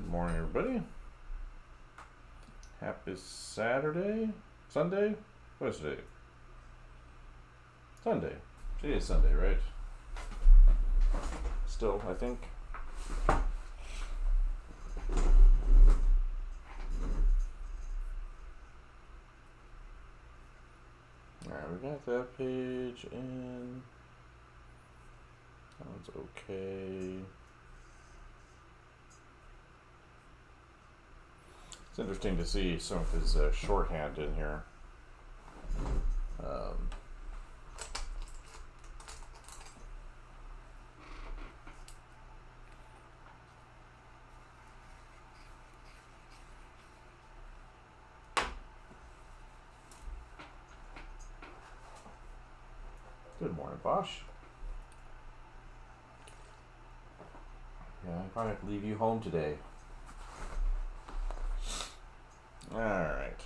Morning, everybody. Happy Saturday? Sunday? What is today? Sunday. Today is Sunday, right? Still, I think. Alright, we got that page in. That one's okay. It's interesting to see some of his shorthand in here. Good morning, Bosch. Yeah, I probably have to leave you home today. Alright.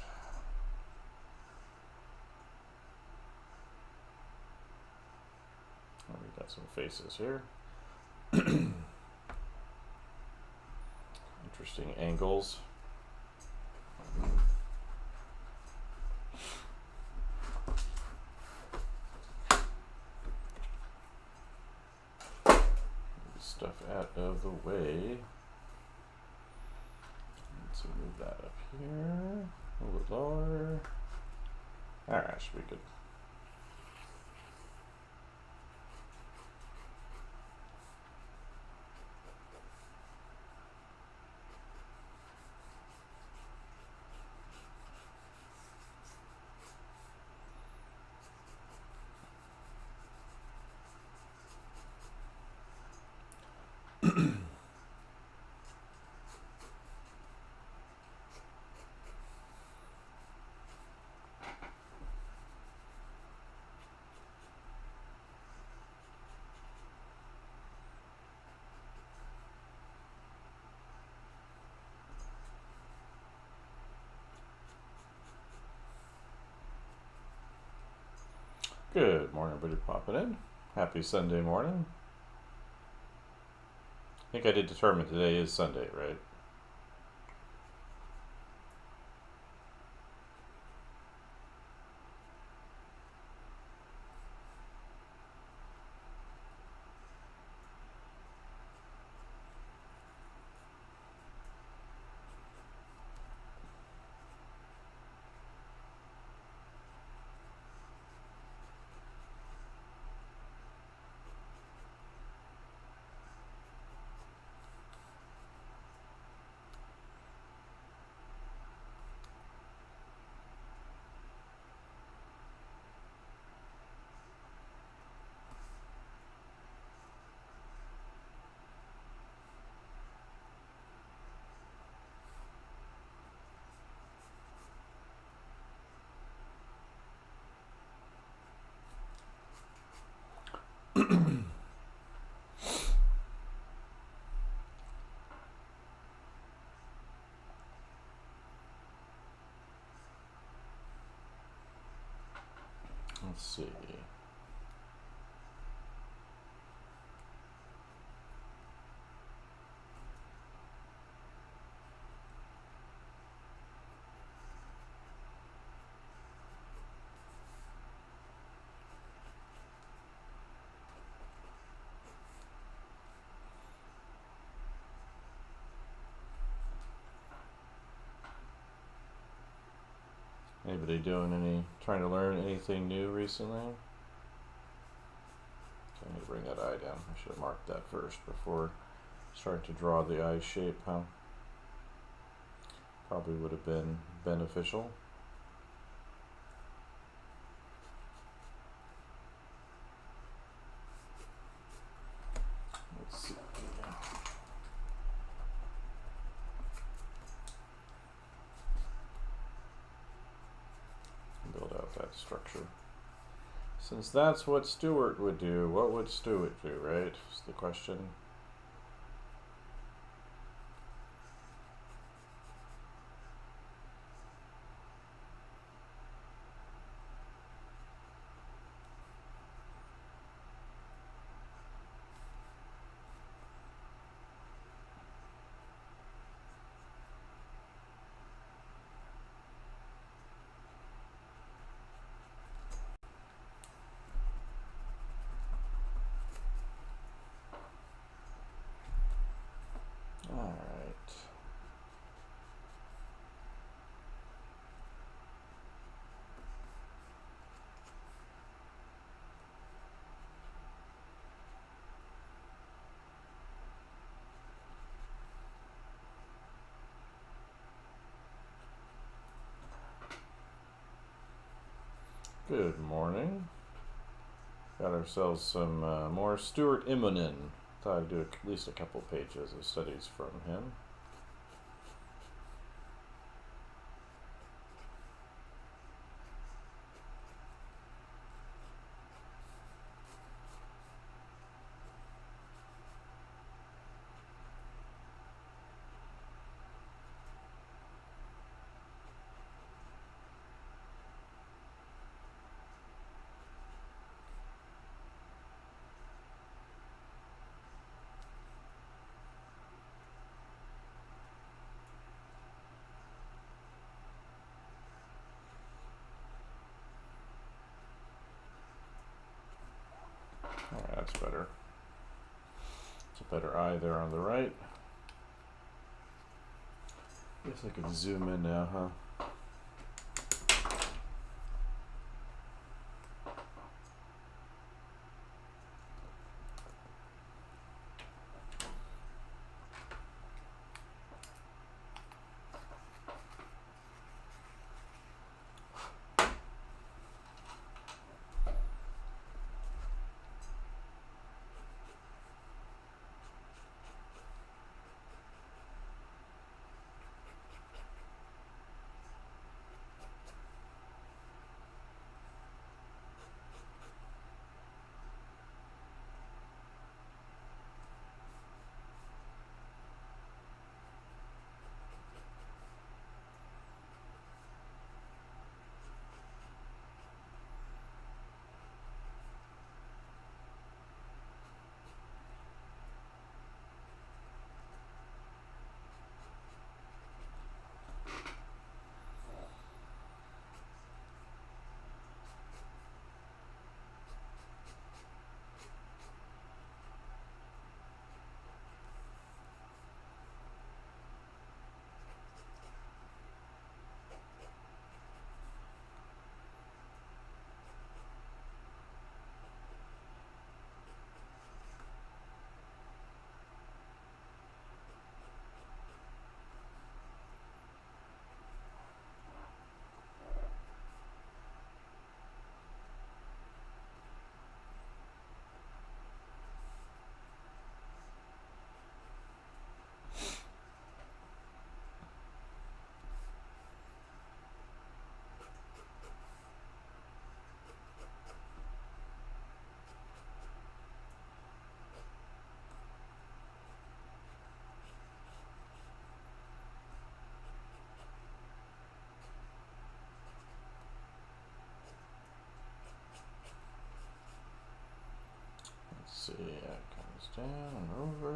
Oh, we got some faces here. Interesting angles. Stuff out of the way. Let's move that up here. A little bit lower. Alright, should be good. Good morning, everybody popping in. Happy Sunday morning. I think I did determine today is Sunday, right? Let's see. Anybody trying to learn anything new recently? Okay, I need to bring that eye down. I should have marked that first before starting to draw the eye shape, huh? Probably would have been beneficial. Let's see. Build out that structure. Since that's what Stuart would do, what would Stuart do, right? Is the question. Good morning. Got ourselves some more Stuart Immonen. Thought I'd do at least a couple pages of studies from him. Alright, that's better. It's a better eye there on the right. Guess I could zoom in now, huh? Let's see, it comes down and over.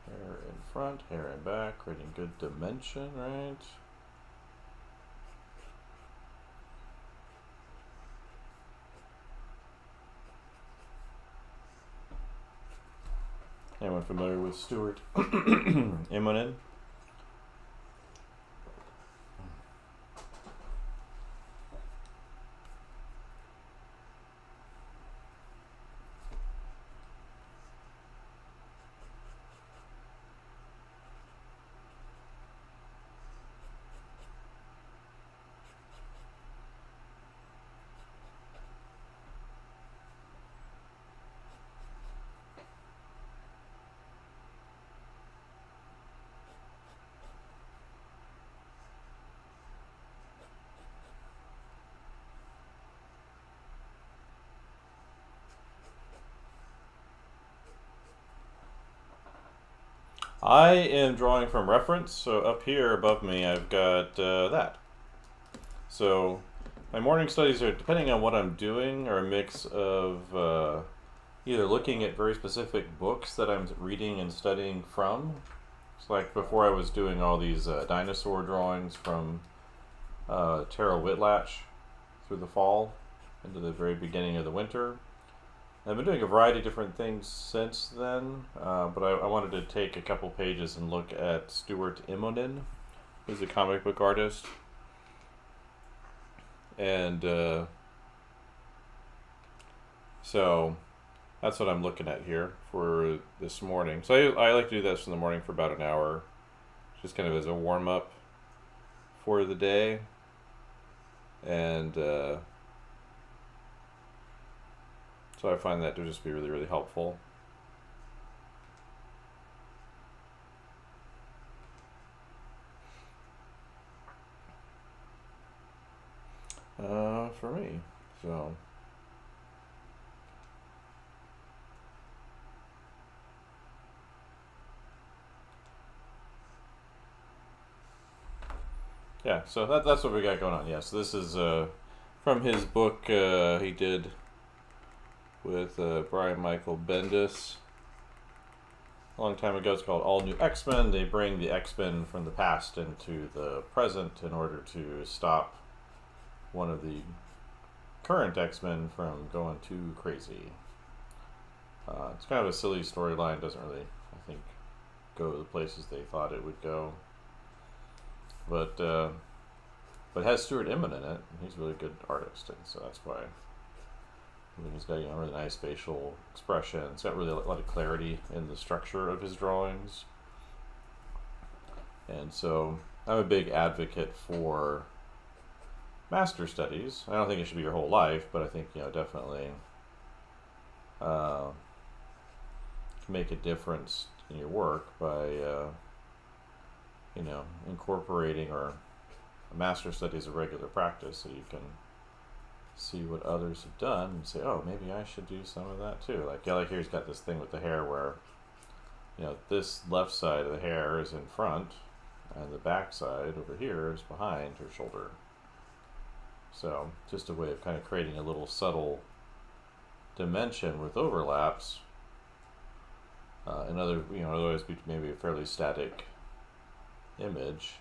Hair in front, hair in back, creating good dimension, right? Anyone familiar with Stuart Immonen? I am drawing from reference, so up here above me I've got that. So my morning studies are, depending on what I'm doing, are a mix of either looking at very specific books that I'm reading and studying from. It's like before I was doing all these dinosaur drawings from Tara Whitlatch through the fall into the very beginning of the winter. I've been doing a variety of different things since then, but I wanted to take a couple pages and look at Stuart Immonen, who's a comic book artist. And so that's what I'm looking at here for this morning. So I like to do this in the morning for about an hour, just kind of as a warm-up for the day. And so I find that to just be really, really helpful. For me. So, yeah, so that's what we got going on. Yeah, so this is from his book he did with Brian Michael Bendis a long time ago. It's called All New X-Men. They bring the X-Men from the past into the present in order to stop one of the current X-Men from going too crazy. It's kind of a silly storyline. Doesn't really, I think, go the places they thought it would go. But it has Stuart Immonen in it. He's a really good artist, and so that's why. I mean, he's got really nice facial expression. It's got really a lot of clarity in the structure of his drawings, and so I'm a big advocate for master studies. I don't think it should be your whole life, but I think definitely can make a difference in your work by incorporating or a master study as a regular practice, so you can see what others have done and say, oh, maybe I should do some of that too. Like here he's got this thing with the hair where this left side of the hair is in front and the back side over here is behind her shoulder. So just a way of kind of creating a little subtle dimension with overlaps. Another, otherwise be maybe a fairly static image.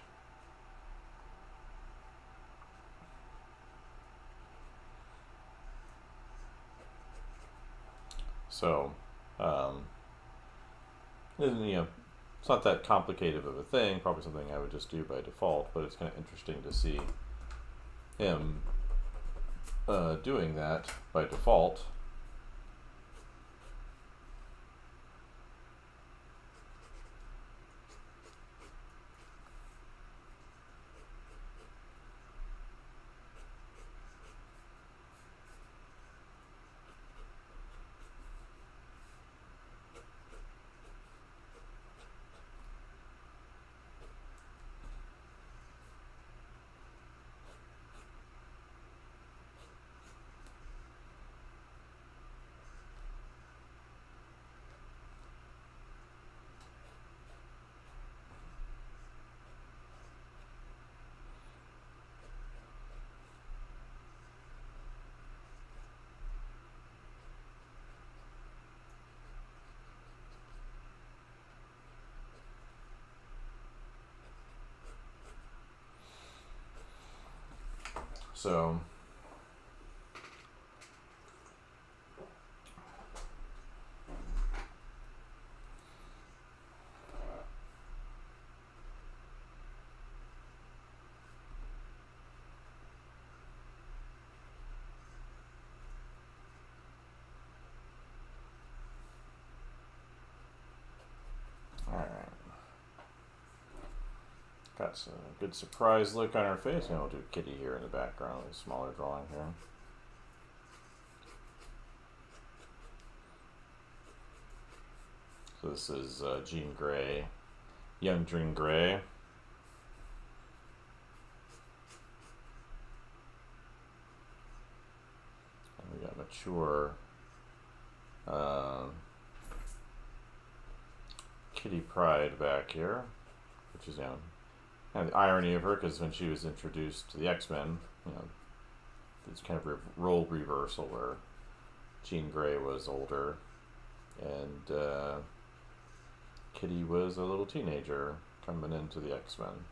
So, it's not that complicated of a thing. Probably something I would just do by default, but it's kind of interesting to see him doing that by default. So, alright. Got a good surprise look on her face. And we'll do Kitty here in the background, a smaller drawing here. So this is Jean Grey, young Jean Grey. And we got mature Kitty Pryde back here, which is kind of the irony of her, because when she was introduced to the X-Men, it's kind of role reversal where Jean Grey was older and Kitty was a little teenager coming into the X-Men.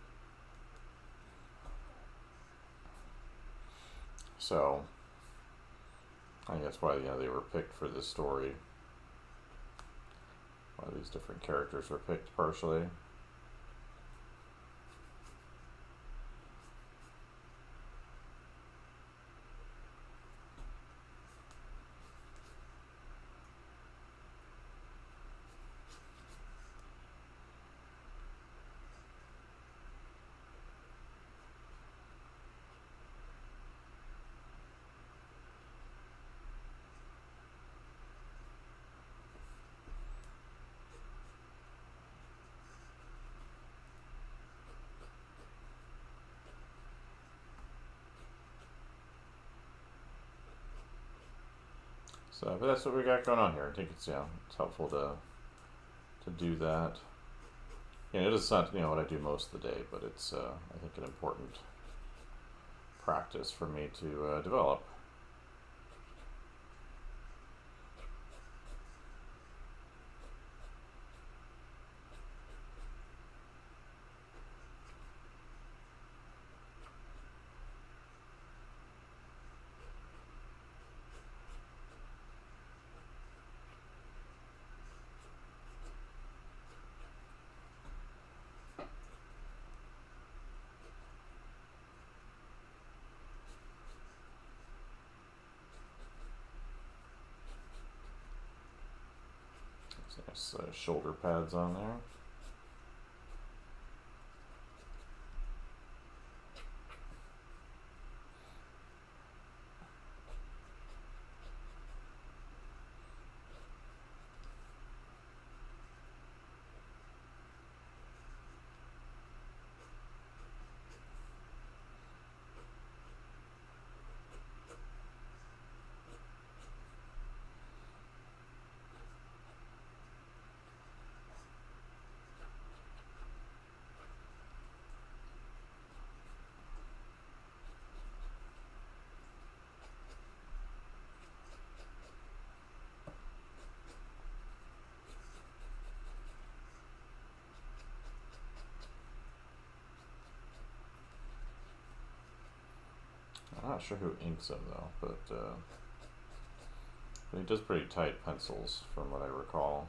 So I think that's why they were picked for this story. Why these different characters were picked partially. So, but that's what we got going on here. I think it's it's helpful to do that. It's not what I do most of the day, but it's I think an important practice for me to develop. Nice shoulder pads on there. I'm not sure who inks them though, but he does pretty tight pencils from what I recall.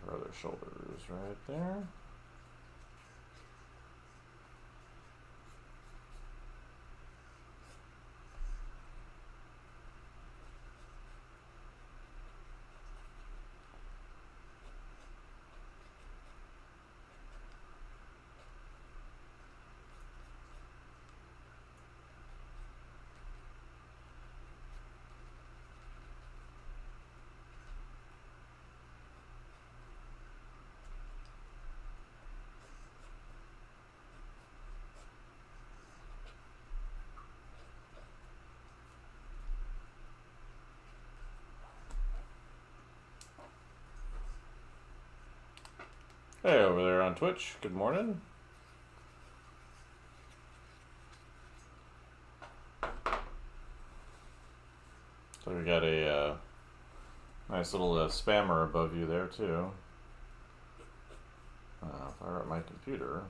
Her other shoulders right there. Hey, over there on Twitch, good morning. So we got a nice little spammer above you there too. If I were at my computer,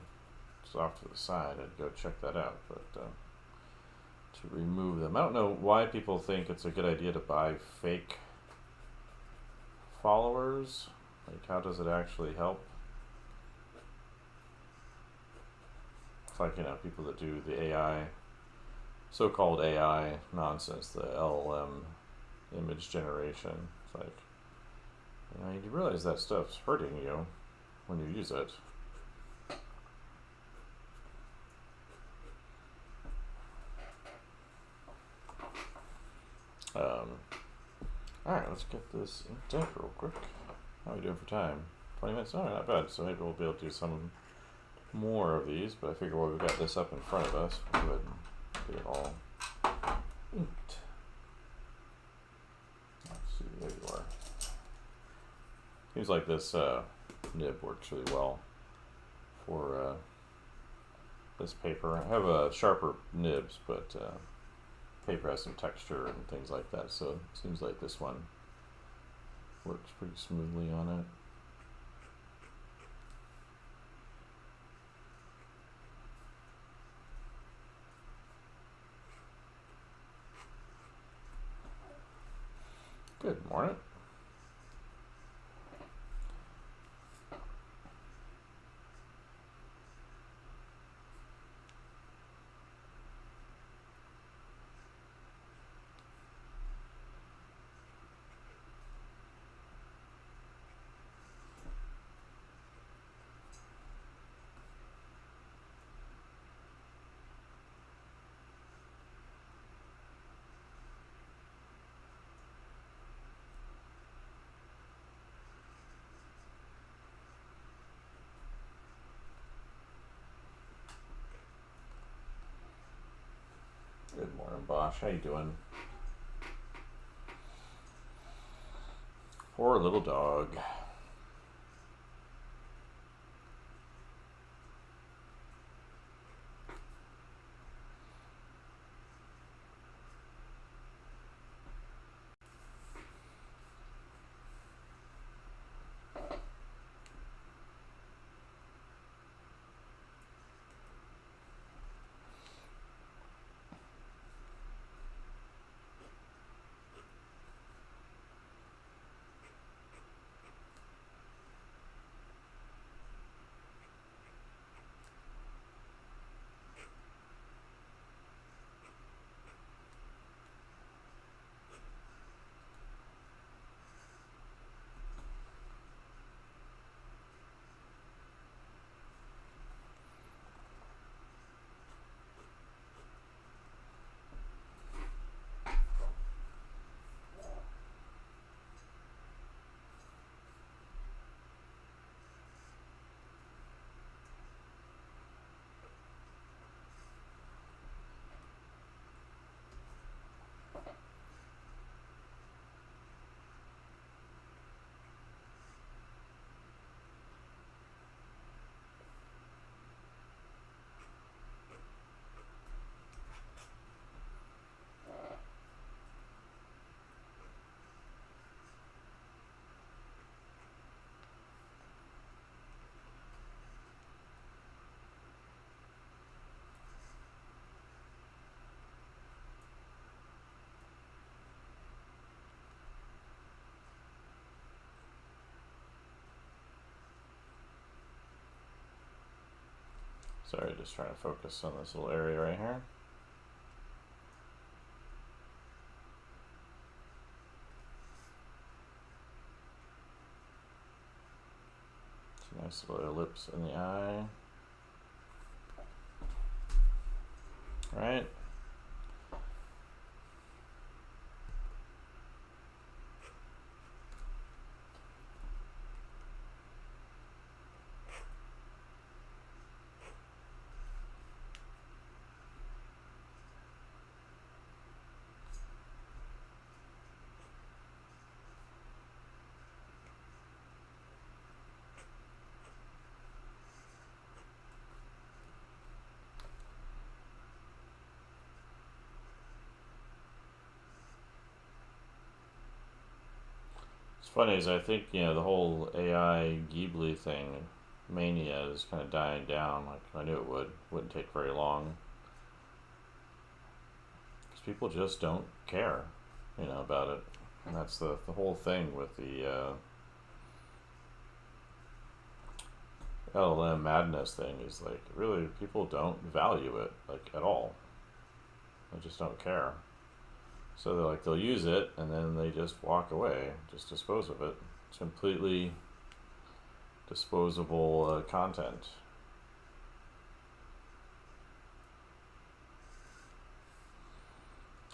it's off to the side, I'd go check that out, but to remove them. I don't know why people think it's a good idea to buy fake followers. Like, how does it actually help? It's like, people that do the AI, so-called AI nonsense, the LLM image generation. It's like, you realize that stuff's hurting you when you use it. Alright, let's get this inked up real quick. How are we doing for time? 20 minutes? Oh, not bad. So maybe we'll be able to do some more of these, but I figure while we've got this up in front of us, we'll go ahead and get it all inked. Let's see, there you are. Seems like this nib works really well for this paper. I have sharper nibs, but paper has some texture and things like that, so it seems like this one works pretty smoothly on it. Good morning. Good morning, Bosch. How you doing? Poor little dog. Sorry, just trying to focus on this little area right here. Some nice little ellipse in the eye. Right. It's funny is I think the whole AI Ghibli thing mania is kind of dying down. Like I knew it wouldn't take very long because people just don't care, about it. And that's the whole thing with the LLM madness thing is like really people don't value it like at all. They just don't care. So they'll use it and then they just walk away, just dispose of it. It's completely disposable content.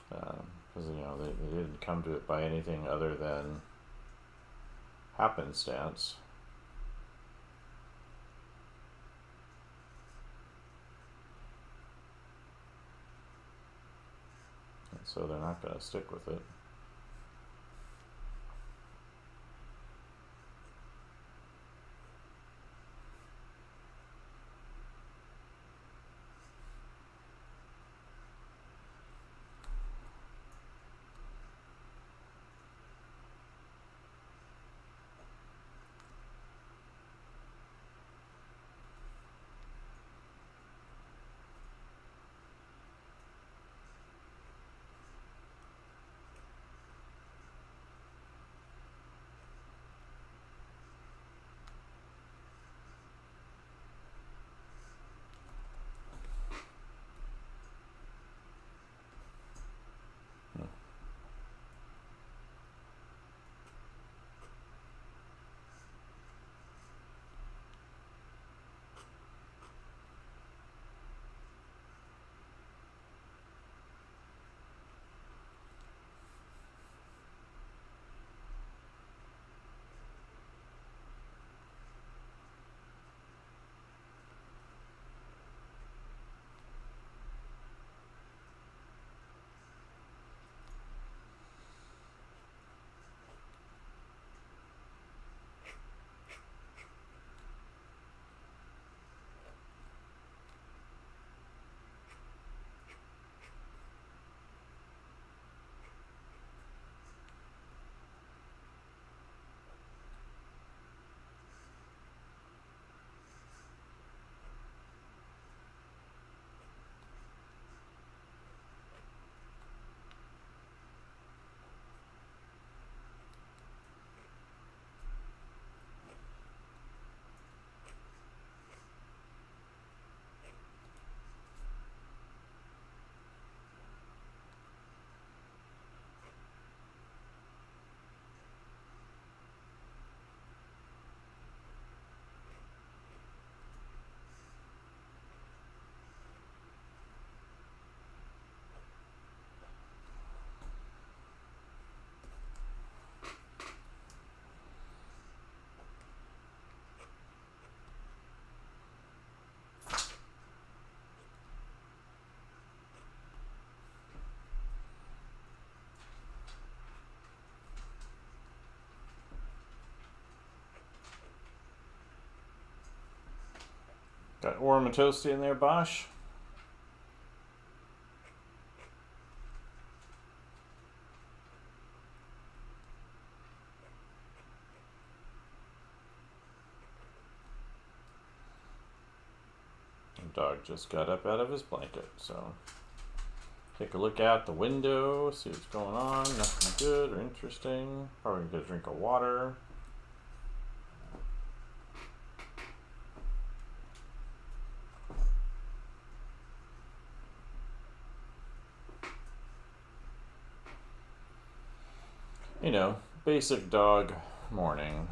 Because they didn't come to it by anything other than happenstance. And so they're not going to stick with it. Got warm and toasty in there, Bosch. The dog just got up out of his blanket, so take a look out the window, see what's going on. Nothing good or interesting. Probably gonna get a drink of water. You know, basic dog morning.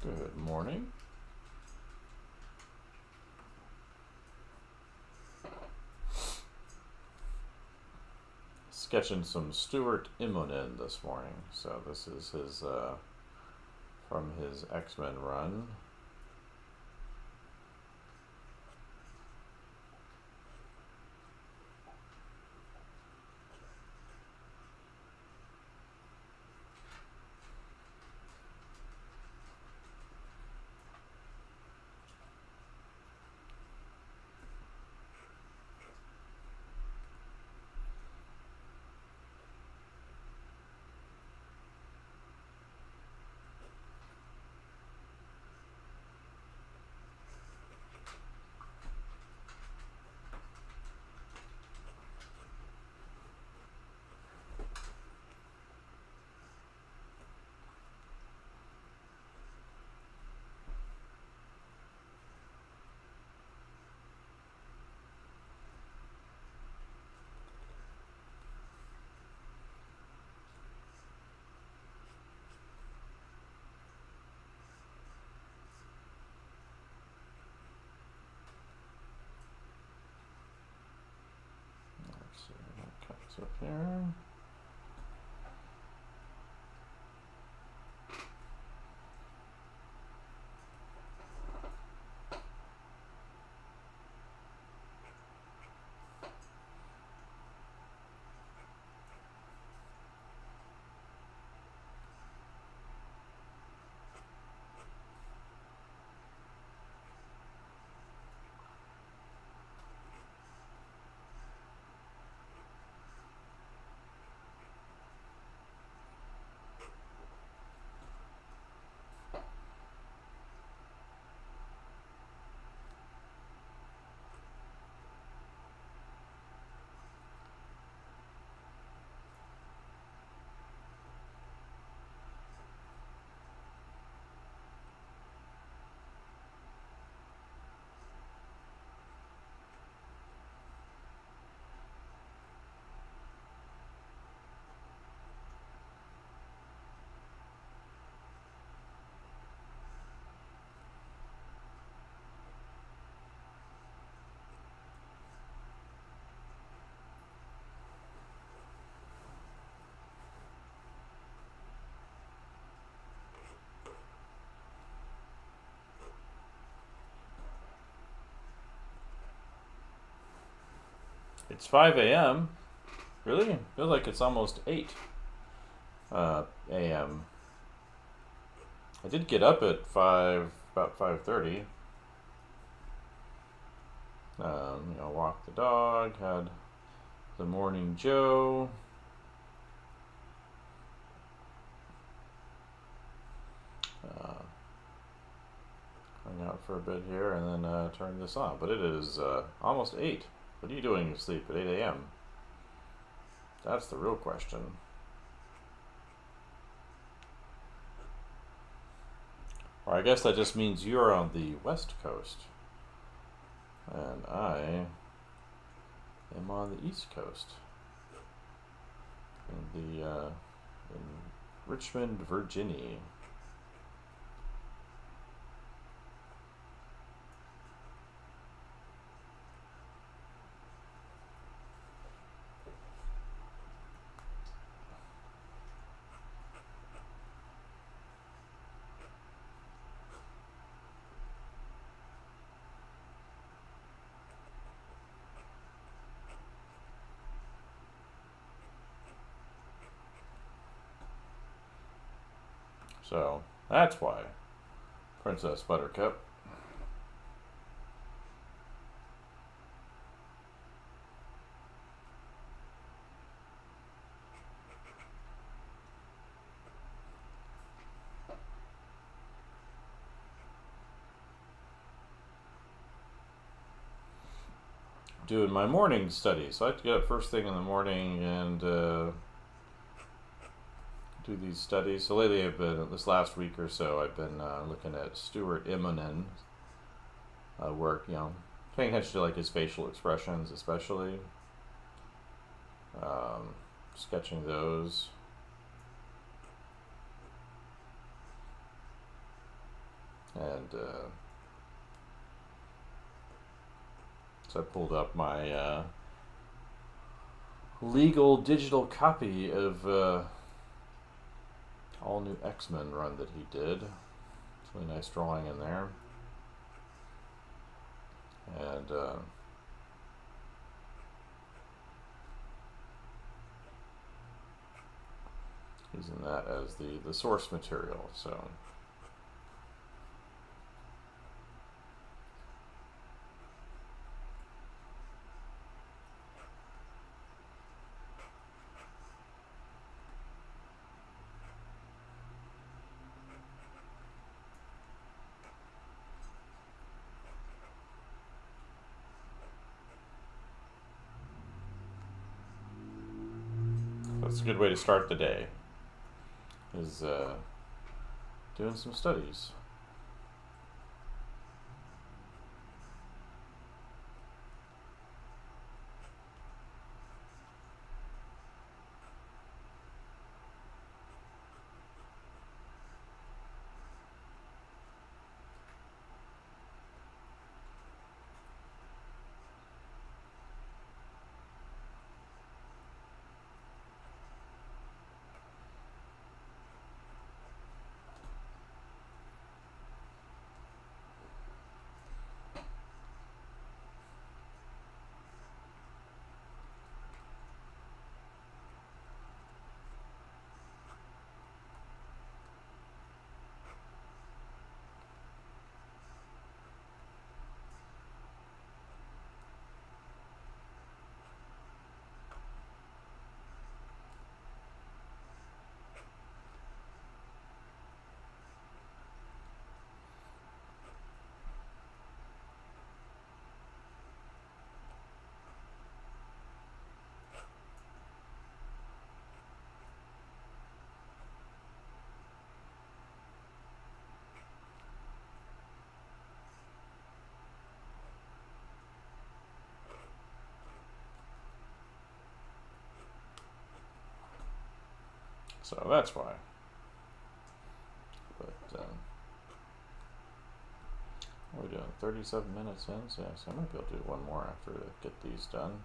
Good morning. Sketching some Stuart Immonen this morning. So this is his from his X-Men run. Let's see what comes up here. It's 5 a.m. Really? I feel like it's almost 8 a.m. I did get up at about 5:30. Walked the dog, had the morning Joe. Hung out for a bit here and then turned this on. But it is almost 8. What are you doing to sleep at 8 a.m.? That's the real question. Or I guess that just means you're on the West Coast. And I am on the East Coast. In Richmond, Virginia. So that's why Princess Buttercup. Doing my morning study. So I have to get up first thing in the morning and do these studies. So lately this last week or so, I've been looking at Stuart Immonen's work, paying attention to like his facial expressions especially. Sketching those. And so I pulled up my legal digital copy of all new X-Men run that he did. It's a really nice drawing in there. And using that as the source material. So that's a good way to start the day, is doing some studies. So that's why. But we're doing 37 minutes in, so I might be able to do one more after to get these done.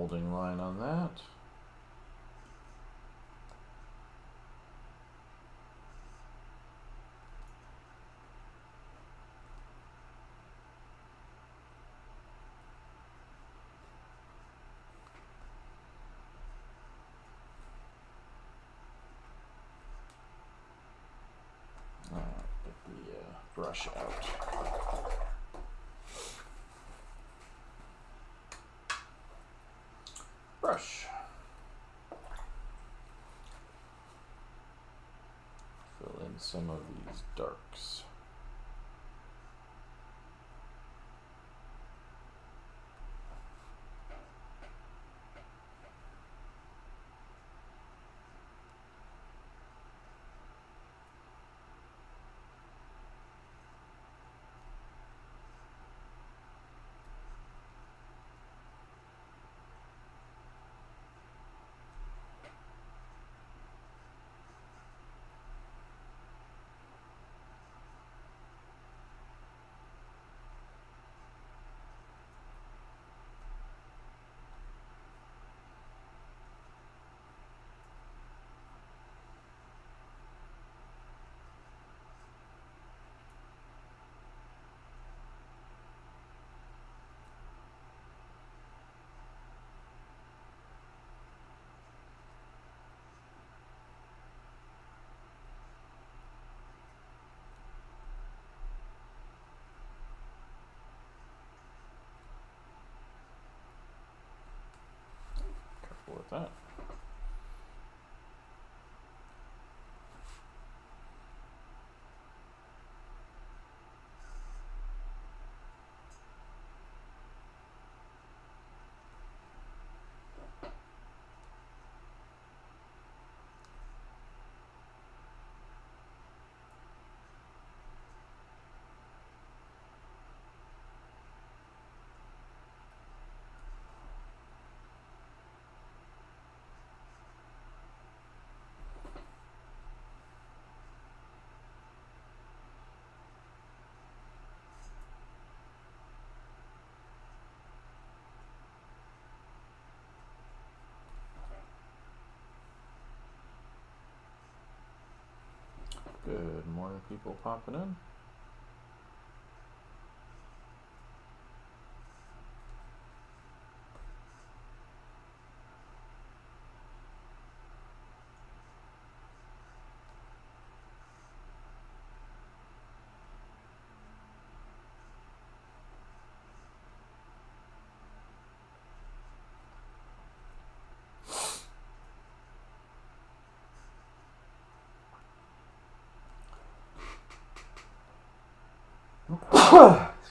holding line on that. Get the brush out. Brush. Fill in some of these darks. Careful with that. Good morning, people popping in.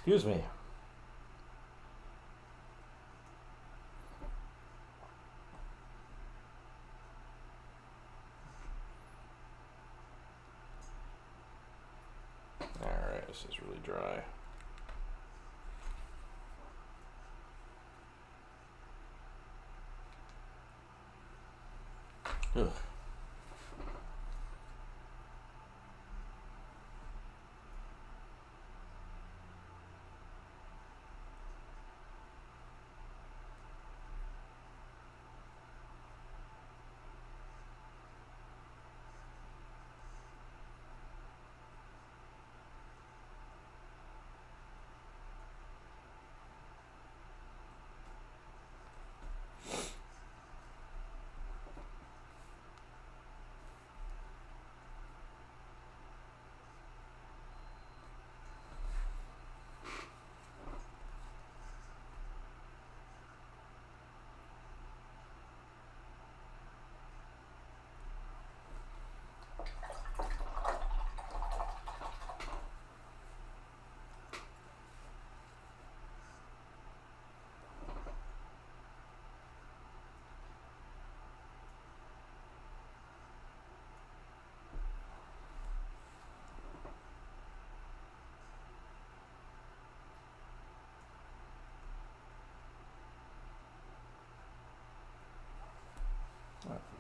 Excuse me. Alright, this is really dry. Ugh.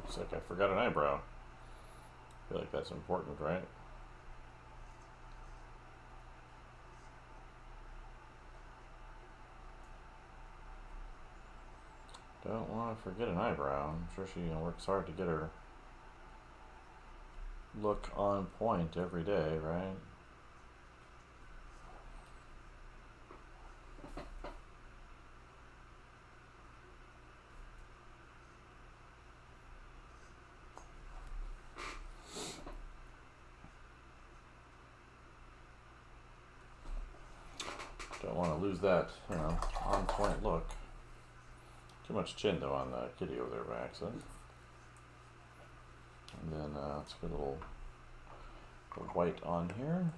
Looks like I forgot an eyebrow. I feel like that's important, right? don't want to forget an eyebrow. I'm sure she works hard to get her look on point every day, right? Don't want to lose that, on point look. Too much chin though on the kitty over there by accident. And then let's get a little white on here.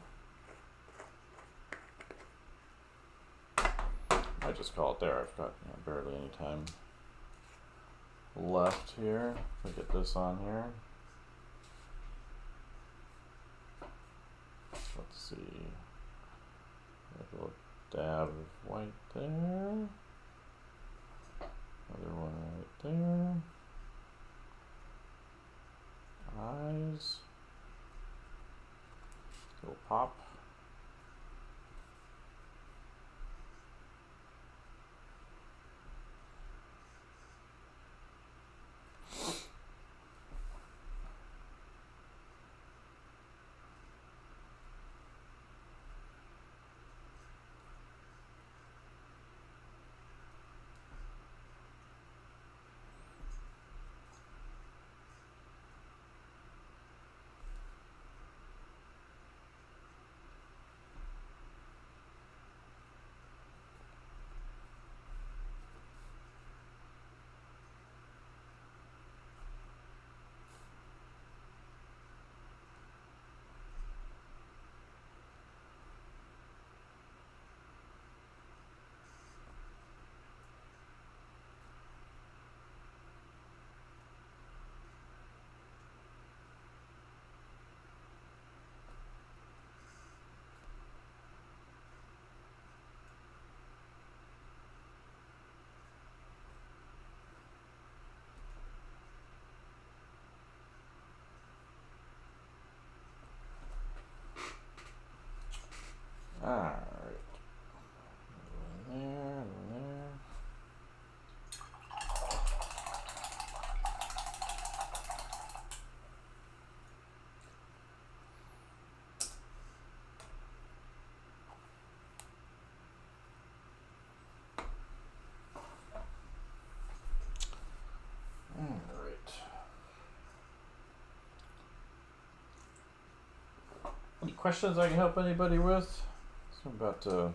I just call it there. I've got barely any time left here. Let me get this on here. Let's see. A little dab of white there. Another one right there. Eyes. Little pop. Alright. There. Any questions I can help anybody with? So I'm about to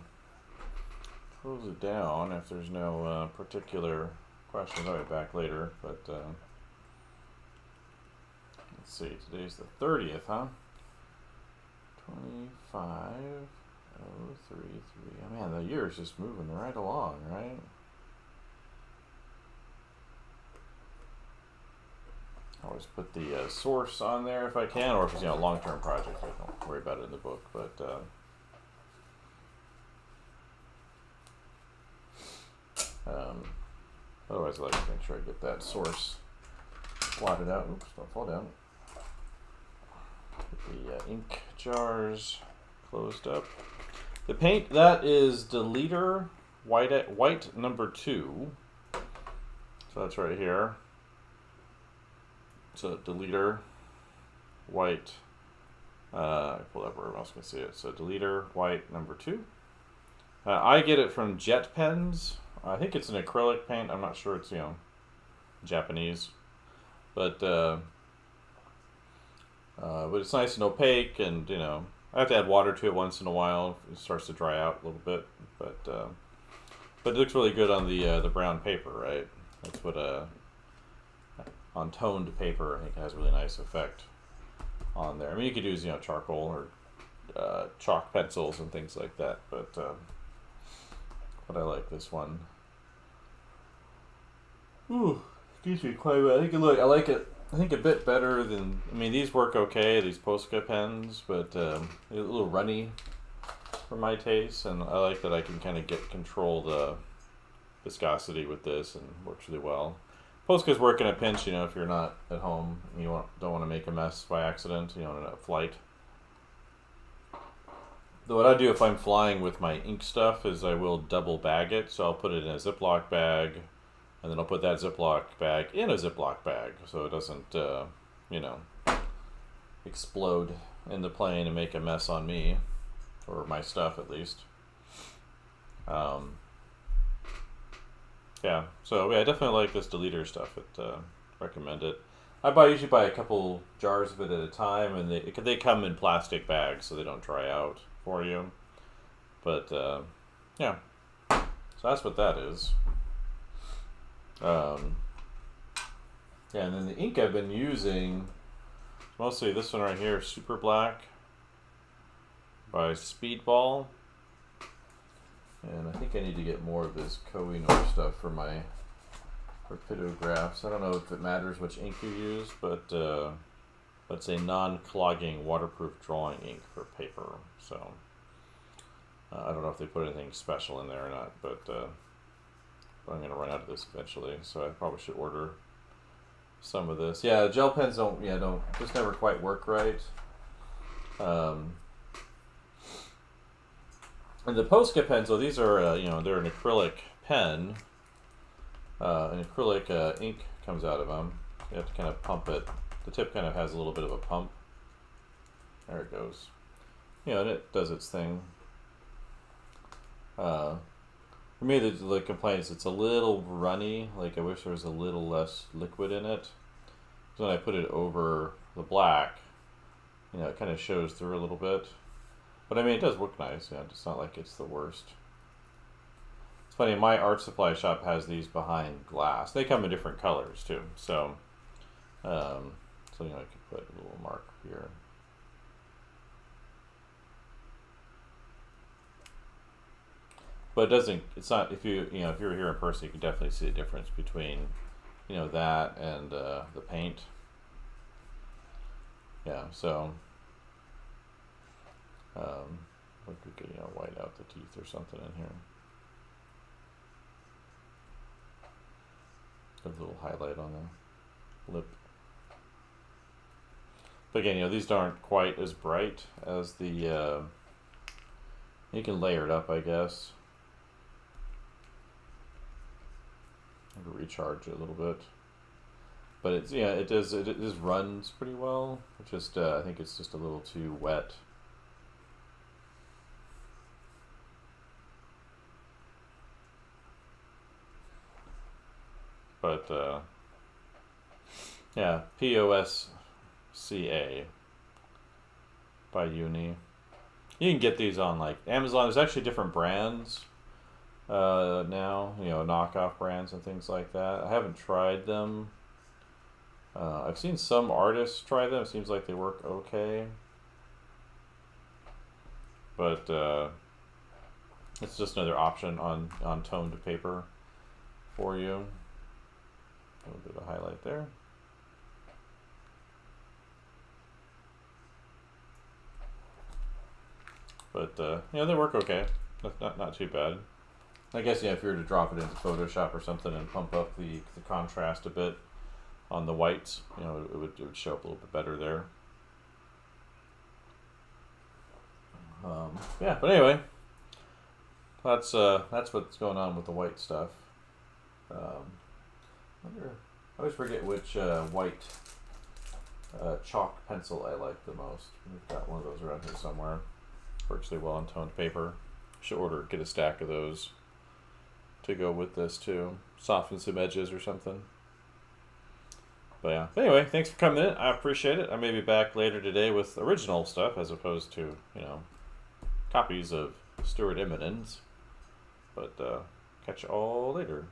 close it down if there's no particular questions. I'll be back later, but let's see, today's the 30th, huh? 25033. Oh man, the year's just moving right along, right? I always put the source on there if I can, or if it's a long-term project, I don't worry about it in the book, but otherwise I like to make sure I get that source plotted out. Oops, don't fall down. Get the ink jars closed up. The paint, that is Deleter white number 2. So that's right here. So Deleter white. I pulled up where else can see it. So Deleter white number 2. I get it from Jet Pens. I think it's an acrylic paint. I'm not sure it's Japanese, but it's nice and opaque, and I have to add water to it once in a while. It starts to dry out a little bit, but it looks really good on the brown paper, right? That's what on toned paper, I think it has a really nice effect on there. I mean, you could use charcoal or chalk pencils and things like that, but I like this one. Ooh, excuse me, quite a bit. I like it. I think a bit better than. I mean, these work okay. These Posca pens, but they're a little runny for my taste, and I like that I can kind of control the viscosity with this, and works really well. Poscas work in a pinch, if you're not at home and you don't want to make a mess by accident, in a flight. Though what I do if I'm flying with my ink stuff is I will double bag it, so I'll put it in a Ziploc bag, And then I'll put that Ziploc bag in a Ziploc bag so it doesn't, you know, explode in the plane and make a mess on me, or my stuff at least. Yeah, so yeah, I definitely like this deleter stuff. Recommend it. Usually buy a couple jars of it at a time, and they come in plastic bags so they don't dry out for you. But yeah, so that's what that is. Yeah, and then the ink I've been using, mostly this one right here, Super Black by Speedball. And I think I need to get more of this Kohinoor stuff for my rapidographs. I don't know if it matters which ink you use, but it's a non-clogging waterproof drawing ink for paper. So I don't know if they put anything special in there or not, but I'm going to run out of this eventually, so I probably should order some of this. Yeah, gel pens don't just never quite work right. And the Posca pens, so these are, they're an acrylic pen. An acrylic ink comes out of them. You have to kind of pump it. The tip kind of has a little bit of a pump. There it goes. And it does its thing. For me, the complaint is it's a little runny. Like, I wish there was a little less liquid in it. So when I put it over the black, it kind of shows through a little bit. But I mean, it does look nice. It's not like it's the worst. It's funny, my art supply shop has these behind glass. They come in different colors too. So, I could put a little mark here. But it doesn't. It's not. If you if you were here in person, you can definitely see the difference between, that and the paint. Yeah. So. If we could, white out the teeth or something in here. Give a little highlight on the lip. But again, these aren't quite as bright as the. You can layer it up, I guess. Maybe recharge it a little bit. But it's it does runs pretty well. It's just I think it's just a little too wet. But yeah, POSCA by Uni. You can get these on like Amazon. There's actually different brands now, knockoff brands and things like that. I haven't tried them. I've seen some artists try them. It seems like they work okay. But it's just another option on toned paper for you. A little bit of highlight there. But they work okay. Not too bad. I guess if you were to drop it into Photoshop or something and pump up the contrast a bit on the whites, it would show up a little bit better there. Yeah, but anyway, that's what's going on with the white stuff. I always forget which white chalk pencil I like the most. We've got one of those around here somewhere. Works really well on toned paper. Should get a stack of those to go with this too. Soften some edges or something. But yeah. Anyway, thanks for coming in. I appreciate it. I may be back later today with original stuff as opposed to, copies of Stuart Immonen's. But catch you all later.